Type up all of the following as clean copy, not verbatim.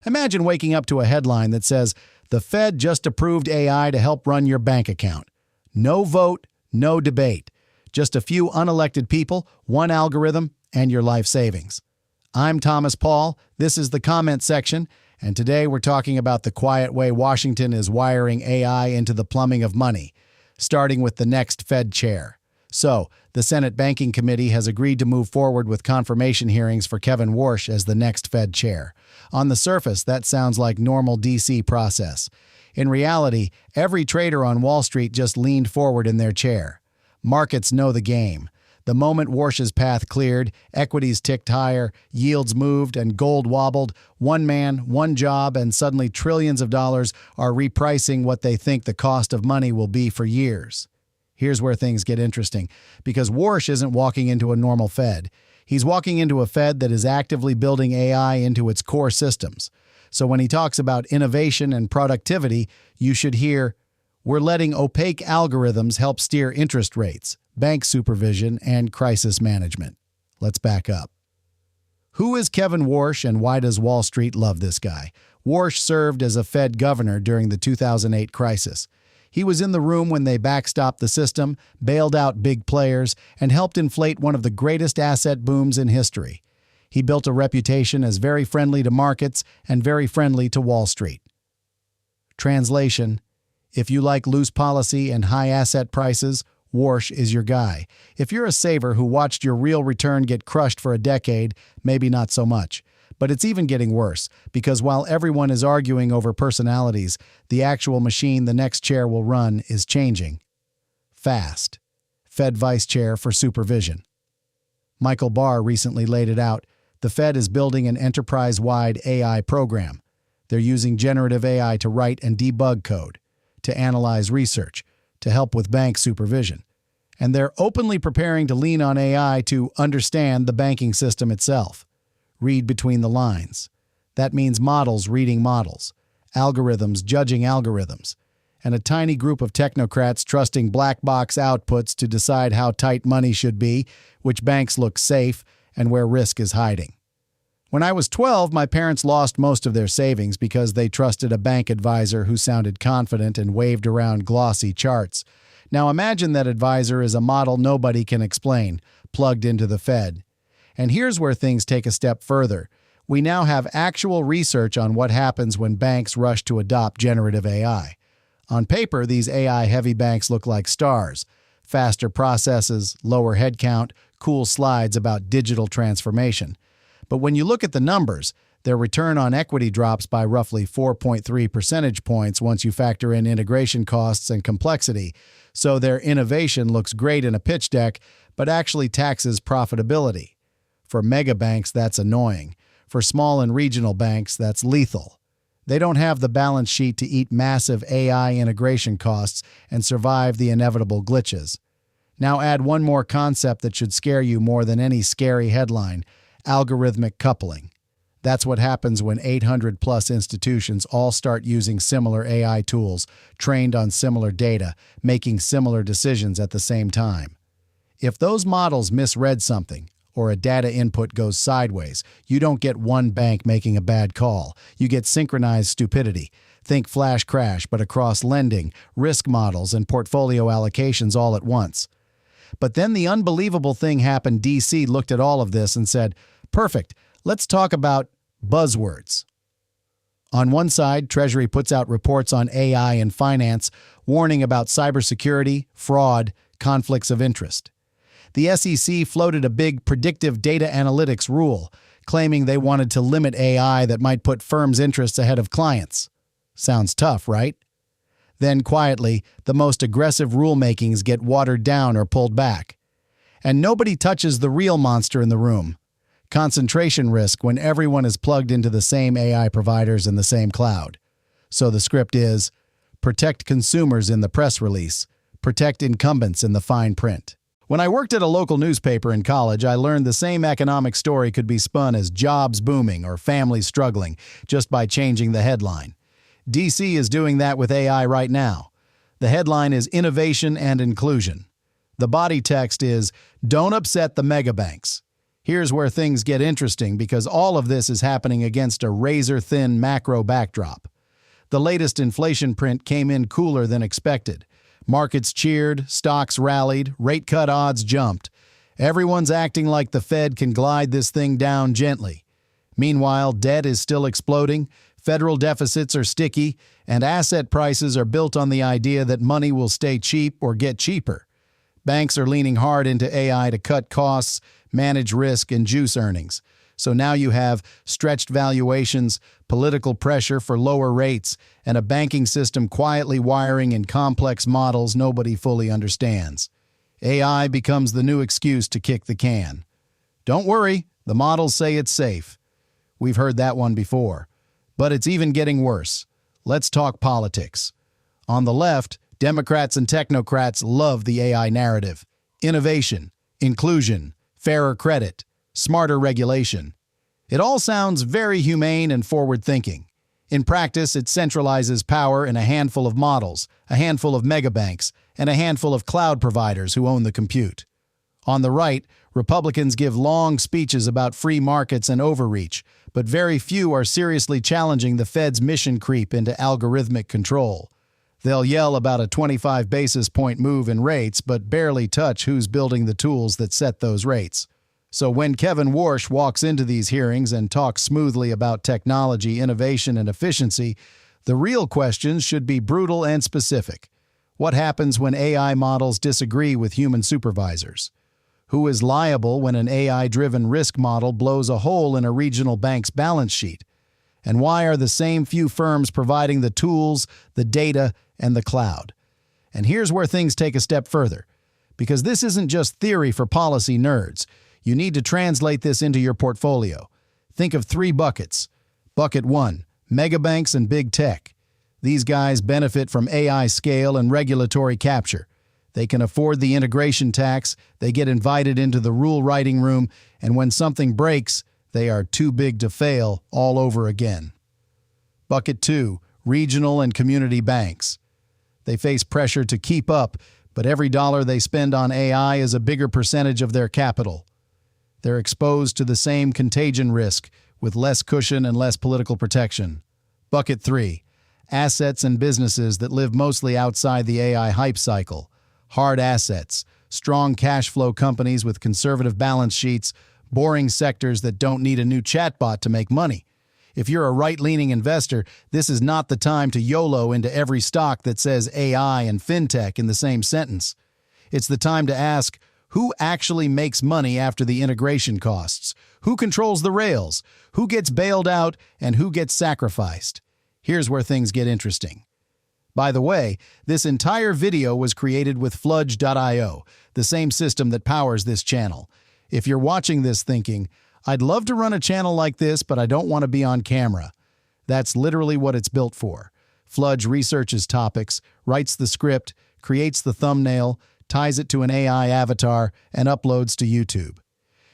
Imagine waking up to a headline that says, "The Fed just approved AI to help run your bank account." No vote, no debate. Just a few unelected people, one algorithm, and your life savings. I'm Thomas Paul. This is the comment section, and today we're talking about the quiet way Washington is wiring AI into the plumbing of money, starting with the next Fed chair. So, the Senate Banking Committee has agreed to move forward with confirmation hearings for Kevin Warsh as the next Fed chair. On the surface, that sounds like normal D.C. process. In reality, every trader on Wall Street just leaned forward in their chair. Markets know the game. The moment Warsh's path cleared, equities ticked higher, yields moved, and gold wobbled. One man, one job, and suddenly trillions of dollars are repricing what they think the cost of money will be for years. Here's where things get interesting, because Warsh isn't walking into a normal Fed. He's walking into a Fed that is actively building AI into its core systems. So when he talks about innovation and productivity, you should hear, "We're letting opaque algorithms help steer interest rates, bank supervision, and crisis management." Let's back up. Who is Kevin Warsh, and why does Wall Street love this guy? Warsh served as a Fed governor during the 2008 crisis. He was in the room when they backstopped the system, bailed out big players, and helped inflate one of the greatest asset booms in history. He built a reputation as very friendly to markets and very friendly to Wall Street. Translation: if you like loose policy and high asset prices, Warsh is your guy. If you're a saver who watched your real return get crushed for a decade, maybe not so much. But it's even getting worse, because while everyone is arguing over personalities, the actual machine the next chair will run is changing. Fast. Fed Vice Chair for Supervision. Michael Barr recently laid it out. The Fed is building an enterprise-wide AI program. They're using generative AI to write and debug code, to analyze research, to help with bank supervision. And they're openly preparing to lean on AI to understand the banking system itself. Read between the lines. That means models reading models, algorithms judging algorithms, and a tiny group of technocrats trusting black box outputs to decide how tight money should be, which banks look safe, and where risk is hiding. When I was 12, my parents lost most of their savings because they trusted a bank advisor who sounded confident and waved around glossy charts. Now imagine that advisor is a model nobody can explain, plugged into the Fed. And here's where things take a step further. We now have actual research on what happens when banks rush to adopt generative AI. On paper, these AI-heavy banks look like stars. Faster processes, lower headcount, cool slides about digital transformation. But when you look at the numbers, their return on equity drops by roughly 4.3 percentage points once you factor in integration costs and complexity. So their innovation looks great in a pitch deck, but actually taxes profitability. For megabanks, that's annoying. For small and regional banks, that's lethal. They don't have the balance sheet to eat massive AI integration costs and survive the inevitable glitches. Now add one more concept that should scare you more than any scary headline: algorithmic coupling. That's what happens when 800-plus institutions all start using similar AI tools, trained on similar data, making similar decisions at the same time. If those models misread something, or a data input goes sideways, you don't get one bank making a bad call. You get synchronized stupidity. Think flash crash, but across lending, risk models, and portfolio allocations all at once. But then the unbelievable thing happened. DC looked at all of this and said, "Perfect, let's talk about buzzwords." On one side, Treasury puts out reports on AI and finance, warning about cybersecurity, fraud, conflicts of interest. The SEC floated a big predictive data analytics rule, claiming they wanted to limit AI that might put firms' interests ahead of clients. Sounds tough, right? Then, quietly, the most aggressive rulemakings get watered down or pulled back. And nobody touches the real monster in the room: concentration risk, when everyone is plugged into the same AI providers in the same cloud. So the script is, protect consumers in the press release, protect incumbents in the fine print. When I worked at a local newspaper in college, I learned the same economic story could be spun as jobs booming or families struggling just by changing the headline. DC is doing that with AI right now. The headline is Innovation and Inclusion. The body text is, "Don't upset the megabanks." Here's where things get interesting because all of this is happening against a razor-thin macro backdrop. The latest inflation print came in cooler than expected. Markets cheered, stocks rallied, rate cut odds jumped. Everyone's acting like the Fed can glide this thing down gently. Meanwhile, debt is still exploding, federal deficits are sticky, and asset prices are built on the idea that money will stay cheap or get cheaper. Banks are leaning hard into AI to cut costs, manage risk, and juice earnings. So now you have stretched valuations, political pressure for lower rates, and a banking system quietly wiring in complex models nobody fully understands. AI becomes the new excuse to kick the can. Don't worry, the models say it's safe. We've heard that one before. But it's even getting worse. Let's talk politics. On the left, Democrats and technocrats love the AI narrative. Innovation, inclusion, fairer credit, smarter regulation. It all sounds very humane and forward-thinking. In practice, it centralizes power in a handful of models, a handful of megabanks, and a handful of cloud providers who own the compute. On the right, Republicans give long speeches about free markets and overreach, but very few are seriously challenging the Fed's mission creep into algorithmic control. They'll yell about a 25 basis point move in rates, but barely touch who's building the tools that set those rates. So when Kevin Warsh walks into these hearings and talks smoothly about technology, innovation, and efficiency, the real questions should be brutal and specific. What happens when AI models disagree with human supervisors? Who is liable when an AI-driven risk model blows a hole in a regional bank's balance sheet? And why are the same few firms providing the tools, the data, and the cloud? And here's where things take a step further. Because this isn't just theory for policy nerds. You need to translate this into your portfolio. Think of 3 buckets. Bucket 1, megabanks and big tech. These guys benefit from AI scale and regulatory capture. They can afford the integration tax, they get invited into the rule-writing room, and when something breaks, they are too big to fail all over again. Bucket 2, regional and community banks. They face pressure to keep up, but every dollar they spend on AI is a bigger percentage of their capital. They're exposed to the same contagion risk, with less cushion and less political protection. Bucket 3, assets and businesses that live mostly outside the AI hype cycle. Hard assets, strong cash flow companies with conservative balance sheets, boring sectors that don't need a new chatbot to make money. If you're a right-leaning investor, this is not the time to YOLO into every stock that says AI and fintech in the same sentence. It's the time to ask, who actually makes money after the integration costs? Who controls the rails? Who gets bailed out and who gets sacrificed? Here's where things get interesting. By the way, this entire video was created with Fludge.io, the same system that powers this channel. If you're watching this thinking, I'd love to run a channel like this, but I don't want to be on camera. That's literally what it's built for. Fludge researches topics, writes the script, creates the thumbnail, ties it to an AI avatar, and uploads to YouTube.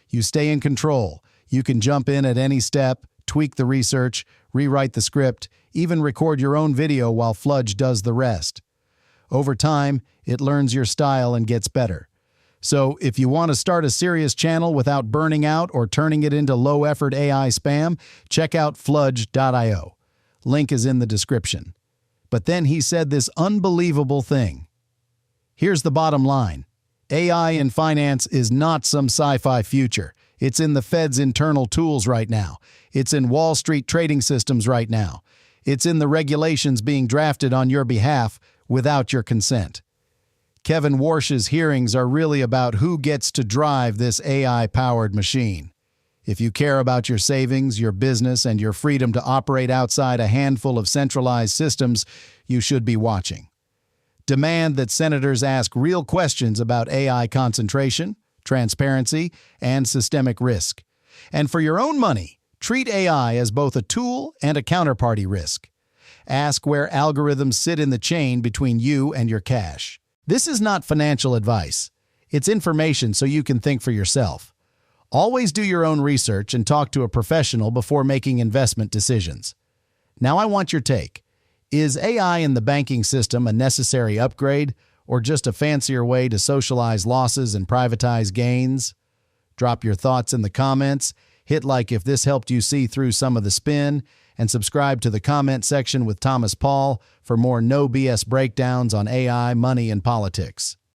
You stay in control. You can jump in at any step, tweak the research, rewrite the script, even record your own video while Fludge does the rest. Over time, it learns your style and gets better. So if you want to start a serious channel without burning out or turning it into low-effort AI spam, check out Fludge.io. Link is in the description. But then he said this unbelievable thing. Here's the bottom line. AI in finance is not some sci-fi future. It's in the Fed's internal tools right now. It's in Wall Street trading systems right now. It's in the regulations being drafted on your behalf without your consent. Kevin Warsh's hearings are really about who gets to drive this AI-powered machine. If you care about your savings, your business, and your freedom to operate outside a handful of centralized systems, you should be watching. Demand that senators ask real questions about AI concentration, transparency, and systemic risk. And for your own money, treat AI as both a tool and a counterparty risk. Ask where algorithms sit in the chain between you and your cash. This is not financial advice. It's information so you can think for yourself. Always do your own research and talk to a professional before making investment decisions. Now I want your take. Is AI in the banking system a necessary upgrade or just a fancier way to socialize losses and privatize gains? Drop your thoughts in the comments, hit like if this helped you see through some of the spin, and subscribe to the comment section with Thomas Paul for more no BS breakdowns on AI, money, and politics.